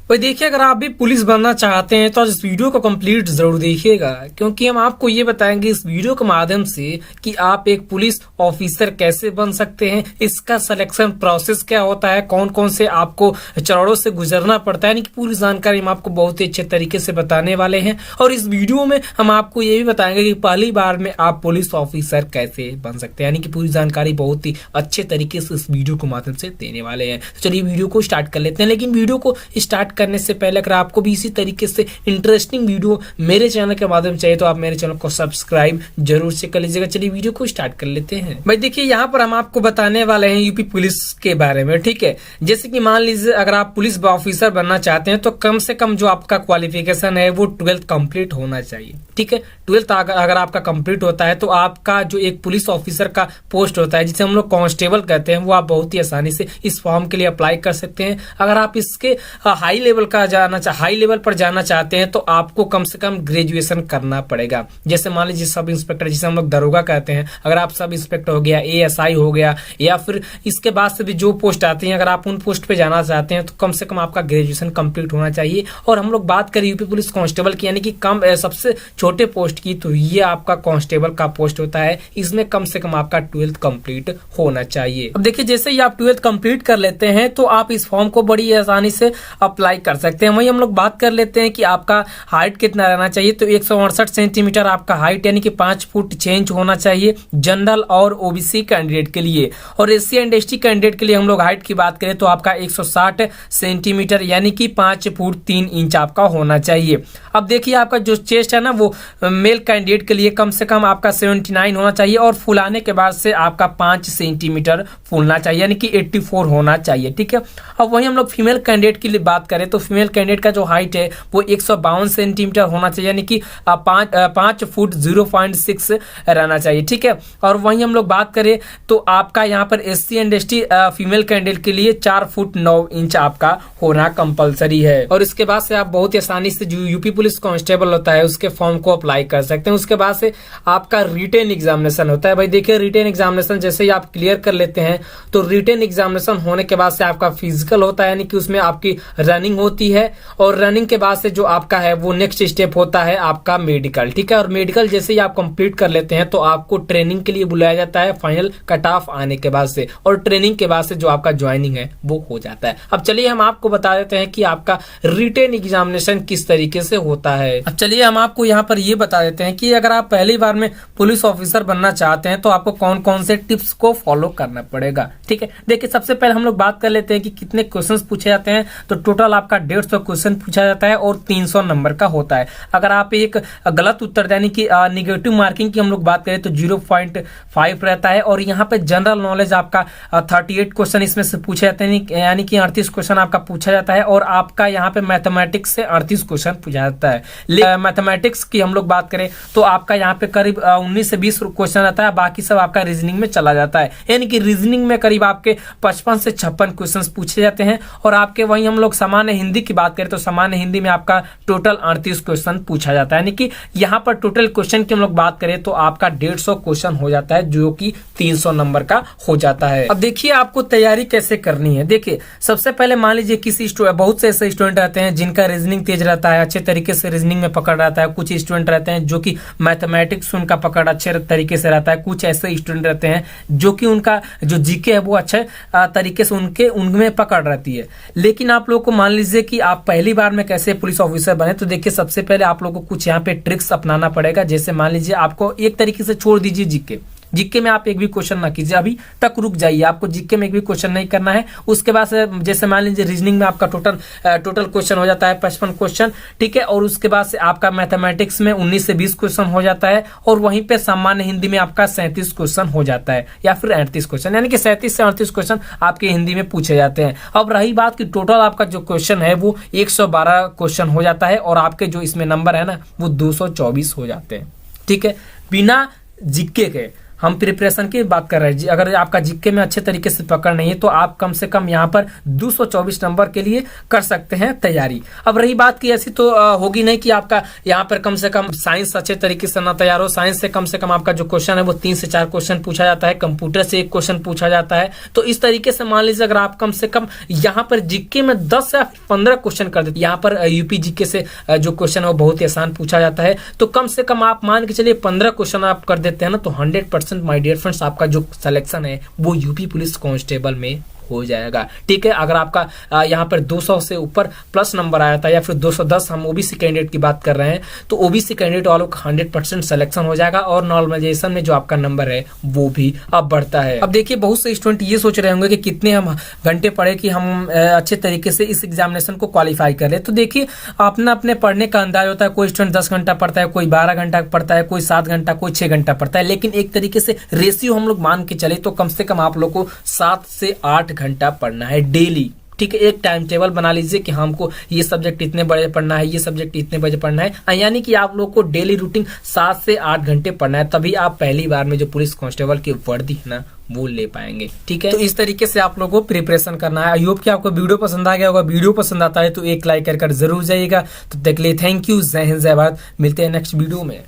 भाई देखिए, अगर आप भी पुलिस बनना चाहते हैं तो आज इस वीडियो को कंप्लीट जरूर देखिएगा, क्योंकि हम आपको ये बताएंगे इस वीडियो के माध्यम से कि आप एक पुलिस ऑफिसर कैसे बन सकते हैं, इसका सिलेक्शन प्रोसेस क्या होता है, कौन कौन से आपको चरणों से गुजरना पड़ता है, यानी कि पूरी जानकारी हम आपको बहुत ही अच्छे तरीके से बताने वाले हैं। और इस वीडियो में हम आपको ये भी बताएंगे कि पहली बार में आप पुलिस ऑफिसर कैसे बन सकते हैं, यानी कि पूरी जानकारी बहुत ही अच्छे तरीके से इस वीडियो के माध्यम से देने वाले हैं। तो चलिए वीडियो को स्टार्ट कर लेते हैं। लेकिन वीडियो को स्टार्ट करने से पहले अगर आपको भी इसी तरीके से इंटरेस्टिंग वीडियो मेरे चैनल के माध्यम से चाहिए तो आप मेरे चैनल को सब्सक्राइब जरूर से कर लीजिएगा। चलिए वीडियो को स्टार्ट कर लेते हैं। भाई देखिए, यहाँ पर हम आपको बताने वाले हैं यूपी पुलिस के बारे में, ठीक है। जैसे कि मान लीजिए अगर आप पुलिस ऑफिसर बनना चाहते हैं तो कम से कम जो आपका क्वालिफिकेशन है वो 12th कंप्लीट होना चाहिए, ठीक है। 12th अगर आपका कंप्लीट होता है तो आपका जो एक पुलिस ऑफिसर का पोस्ट होता है जिसे हम लोग कांस्टेबल कहते हैं, वो आप बहुत ही आसानी से इस फॉर्म के लिए अप्लाई कर सकते हैं। अगर आप इसके हाई लेवल पर जाना चाहते हैं तो आपको कम से कम ग्रेजुएशन करना पड़ेगा। जैसे मान लीजिए सब इंस्पेक्टर, जिसे हम लोग दरोगा कहते हैं, अगर आप सब इंस्पेक्टर हो गया, एएसआई हो गया, या फिर इसके बाद से भी जो पोस्ट आती है, अगर आप उन पोस्ट पे जाना चाहते हैं तो कम से कम आपका ग्रेजुएशन कंप्लीट होना चाहिए। और हम लोग बात करें यूपी पुलिस कांस्टेबल की, यानी कि कम सबसे छोटे पोस्ट की, तो ये आपका कांस्टेबल का पोस्ट होता है। इसमें कम से कम आपका 12th कंप्लीट होना चाहिए। अब देखिए, जैसे ही आप 12th कंप्लीट कर लेते हैं तो आप इस फॉर्म को बड़ी आसानी से अप्लाई कर सकते हैं। वहीं हम लोग बात कर लेते हैं कि आपका हाइट कितना रहना चाहिए, तो 168 सेंटीमीटर आपका हाइट, यानी कि 5 फुट चेंज होना चाहिए जनरल और ओबीसी कैंडिडेट के लिए। और एससी एंड एसटी कैंडिडेट के लिए हम लोग हाइट की बात करें तो आपका 160 सेंटीमीटर यानी कि 5 फुट 3 इंच आपका होना चाहिए। अब देखिए, आपका जो चेस्ट है ना, वो मेल कैंडिडेट के लिए कम से कम आपका 79 होना चाहिए, और फुलाने के बाद से आपका 5 सेंटीमीटर फूलना चाहिए, यानी कि 84 होना चाहिए, ठीक है। अब वहीं हम लोग फीमेल कैंडिडेट की बात करें तो फीमेल कैंडिडेट का जो हाइट है वो 152 सेंटीमीटर होना चाहिए, यानी कि 5 फुट 0.6 रहना चाहिए, ठीक है। और वहीं हम लोग बात करें तो आपका यहाँ पर SC and ST female candidate के लिए 4 फुट 9 इंच आपका होना कंपलसरी है। और इसके बाद से आप बहुत ही आसानी से जो यूपी पुलिस कांस्टेबल होता है उसके फॉर्म को अप्लाई कर सकते हैं। उसके बाद से आपका रिटेन एग्जामिनेशन होता है। भाई देखिए, रिटेन एग्जामिनेशन जैसे ही आप क्लियर कर लेते हैं तो रिटेन एग्जामिनेशन होने के बाद से आपका फिजिकल होता है, यानी कि उसमें आपकी रनिंग होती है। और रनिंग के बाद से जो आपका है वो नेक्स्ट स्टेप होता है आपका मेडिकल, ठीक है। और मेडिकल जैसे ही आप कंप्लीट कर लेते हैं तो आपको ट्रेनिंग के लिए बुलाया जाता है फाइनल कट ऑफ आने के बाद से, और ट्रेनिंग के बाद से जो आपका ज्वाइनिंग है वो हो जाता है। अब चलिए हम आपको बता देते हैं कि आपका रिटेन एग्जामिनेशन किस तरीके से होता है। अब चलिए हम आपको यहाँ पर ये बता देते हैं कि अगर आप पहली बार में पुलिस ऑफिसर बनना चाहते हैं तो आपको कौन कौन से टिप्स को फॉलो करना पड़ेगा, ठीक है। देखिए, सबसे पहले हम लोग बात कर लेते हैं कि कितने क्वेश्चंस पूछे जाते हैं। तो टोटल आपका 150 क्वेश्चन पूछा जाता है और 300 नंबर का होता है। अगर आप एक गलत उत्तर यानी कि निगेटिव मार्किंग की हम लोग बात करें तो 0.5 रहता है। और यहाँ पे जनरल नॉलेज आपका 38 क्वेश्चन इसमें से पूछे जाते हैं, यानी कि 38 क्वेश्चन आपका पूछा जाता है। और आपका यहाँ पे मैथमेटिक्स से 38 क्वेश्चन पूछा जाता है। मैथमेटिक्स की हम लोग बात करें तो आपका यहाँ पे करीब 19 से 20 क्वेश्चन रहता है, बाकी सब आपका रीजनिंग में चला जाता है। यानी कि रीजनिंग में करीब आपके 55 से 56 क्वेश्चन पूछे जाते हैं। और आपके वहीं हम लोग सामान्य हिंदी की बात करें तो सामान्य हिंदी में आपका टोटल 38 क्वेश्चन पूछा जाता है, यानी कि यहाँ पर टोटल क्वेश्चन की हम लोग बात करें तो आपका 150 क्वेश्चन हो जाता है, जो कि 300 नंबर का हो जाता है। अब देखिए, आपको तैयारी कैसे करनी है। देखिए, सबसे पहले मान लीजिए किसी बहुत से ऐसे स्टूडेंट रहते हैं जिनका रीजनिंग तेज रहता है, अच्छे तरीके से रीजनिंग में पकड़ रहता है। कुछ स्टूडेंट रहते हैं जो कि मैथमेटिक्स उनका पकड़ अच्छे तरीके से रहता है। कुछ ऐसे स्टूडेंट रहते हैं जो कि उनका जो जीके है वो अच्छे तरीके से उनमें पकड़ रहती है। लेकिन आप लोग को मान लीजिए कि आप पहली बार में कैसे पुलिस ऑफिसर बने, तो देखिए सबसे पहले आप लोग को कुछ यहाँ पे ट्रिक्स अपनाना पड़ेगा। जैसे मान लीजिए आपको एक तरीके से छोड़ दीजिए जीके में आप एक भी क्वेश्चन ना कीजिए, अभी तक रुक जाइए। आपको जीके में एक भी क्वेश्चन नहीं करना है। उसके बाद से जैसे मान लीजिए रीजनिंग में आपका टोटल क्वेश्चन हो जाता है 55 क्वेश्चन, ठीक है। और उसके बाद से आपका मैथमेटिक्स में 19 से 20 क्वेश्चन हो जाता है। और वहीं पे सामान्य हिंदी में आपका 37 क्वेश्चन हो जाता है, या फिर 38 क्वेश्चन, यानी कि 37 से 38 क्वेश्चन आपके हिंदी में पूछे जाते हैं। अब रही बात कि टोटल आपका जो क्वेश्चन है वो 112 क्वेश्चन हो जाता है, और आपके जो इसमें नंबर है ना वो 224 हो जाते हैं, ठीक है, बिना जीके के। हम प्रिपरेशन की बात कर रहे हैं। अगर आपका जीके में अच्छे तरीके से पकड़ नहीं है तो आप कम से कम यहाँ पर 224 नंबर के लिए कर सकते हैं तैयारी। अब रही बात की ऐसी तो होगी नहीं कि आपका यहाँ पर कम से कम साइंस अच्छे तरीके से ना तैयार हो। साइंस से कम आपका जो क्वेश्चन है वो 3 से 4 क्वेश्चन पूछा जाता है, कंप्यूटर से 1 क्वेश्चन पूछा जाता है। तो इस तरीके से मान लीजिए अगर आप कम से कम यहाँ पर जीके में 10 या 15 क्वेश्चन कर देते, यहाँ पर यूपी जीके से जो क्वेश्चन है वो बहुत ही आसान पूछा जाता है, तो कम से कम आप मान के चलिए 15 क्वेश्चन आप कर देते हैं ना, तो 100% माय डियर फ्रेंड्स आपका जो सिलेक्शन है वो यूपी पुलिस कांस्टेबल में हो जाएगा। ठीक है, अगर आपका यहाँ पर 200 से ऊपर प्लस नंबर आया था या फिर 210, हम ओबीसी कैंडिडेट की बात कर रहे हैं, तो ओबीसी कैंडिडेट वालों का 100% सिलेक्शन हो जाएगा और नॉर्मलाइजेशन में जो आपका नंबर है वो भी अब बढ़ता है। अब देखिए बहुत से स्टूडेंट ये सोच रहे होंगे कि कितने हम घंटे पढ़े कि हम अच्छे तरीके से इस एग्जामिनेशन को क्वालिफाई कर ले। तो देखिए अपना अपने पढ़ने का अंदाज होता है, कोई स्टूडेंट 10 घंटा पढ़ता है, कोई 12 घंटा पढ़ता है, कोई 7 घंटा, कोई 6 घंटा पढ़ता है, लेकिन एक तरीके से रेशियो हम लोग मान के चले तो कम से कम आप लोग को 7 से 8 घंटा पढ़ना है डेली। ठीक है, एक टाइम टेबल बना लीजिए कि हमको ये सब्जेक्ट इतने बजे पढ़ना है, ये सब्जेक्ट इतने बजे पढ़ना है, यानी कि आप लोग को डेली रूटीन 7 से 8 घंटे पढ़ना है, तभी आप पहली बार में जो पुलिस कांस्टेबल की वर्दी है ना वो ले पाएंगे। ठीक है, तो इस तरीके से आप लोगों को प्रिपरेशन करना है। आई होप कि आपको वीडियो पसंद आ गया होगा। वीडियो पसंद आता है तो एक लाइक कर जरूर जाइएगा। तो देख लिए, थैंक यू, जय हिंद, जय भारत। मिलते हैं नेक्स्ट वीडियो में।